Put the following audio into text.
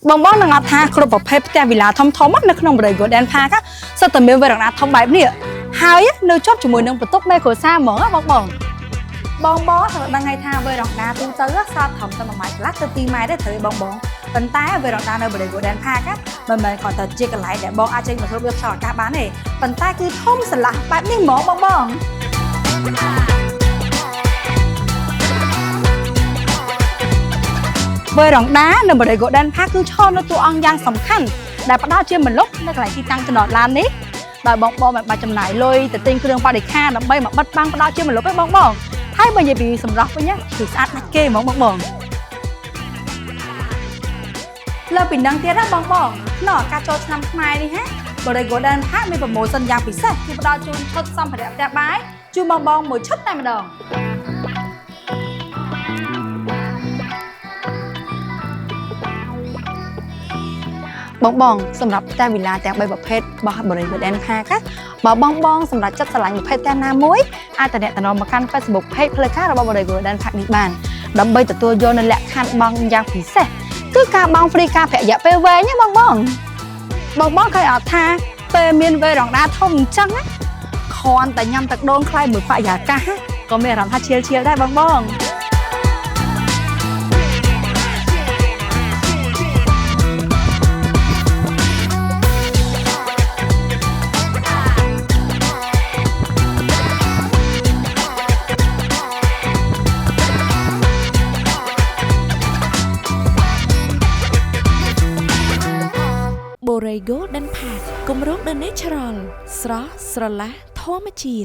បងនឹងអត់ថាគ្រប់ប្រភេទផ្ទះវិឡាធំនៅក្នុងបរិយាកាសផាកសិតតែមានវេរណាធំបែបនេះហើយនៅជាប់ជាមួយនឹងបន្ទប់មេគ្រួសារហ្មងបងត្រូវដឹងហើយថាវេរណាទូទៅសតធំតែ1ម៉ែត្រកន្លះទៅ2ម៉ែត្រទេត្រូវបងប៉ុន្តែវេរណានៅបរិយាកាសផាកមិនមែនគ្រាន់តែជាកន្លែងដែលបងអាចចេញមកធ្វើវាខ្យល់អាកាសបានទេប៉ុន្តែគឺធំស្រឡះបែបនេះហ្មងបងវេរណានៅបរិយាកាសផាកគឺឈរនៅតួអង្គយ៉ាងសំខាន់ដែលផ្ដល់ជាមលុបនៅកន្លែងទីតាំងចំណតឡាននេះដោយបងមិនបាច់ចំណាយលុយទៅទិញគ្រឿងបរិក្ខារដើម្បីមកបិទបាំងផ្ដល់ជាមលុបទេបងហើយបើនិយាយពីសម្រាប់វិញគឺស្អាតណាស់គេហ្មងបងលើពីនឹងទៀតណាបងក្នុងឱកាសចូលឆ្នាំខ្មែរនេះហាបរិយាកាសផាកមានប្រម៉ូសិនយ៉ាងពិសេសគឺផ្ដល់ជូនឈុតសម្ភារៈផ្ទះបាយជូនបងមួយឈុតតែម្ដងបងសម្រាប់ផ្ទះវិឡាទាំង3ប្រភេទរបស់បរិយាកាសផាកបើបងសម្រាប់ចិត្តស្រឡាញ់ប្រភេទផ្ទះណាមួយអាចតំណមកកាន់ Facebook Page ផ្លូវការរបស់បរិយាកាសផាកនេះបានដើម្បីទទួលយកនូវលក្ខខណ្ឌបង់យ៉ាងពិសេសគឺការបង់ហ្វ្រីការប្រាក់រយៈពេលវែងណាបងឃើញអត់ថាពេលមានវេរណាធំអញ្ចឹងគ្រាន់តែញ៉ាំទឹកដូងខ្លែមួយបរិយាកាសក៏មានអារម្មណ៍ថាឈៀលដែរបងBorrego ដិនផាកគម្រោង The Natural ស្រស់ស្រឡះធម្មជាតិ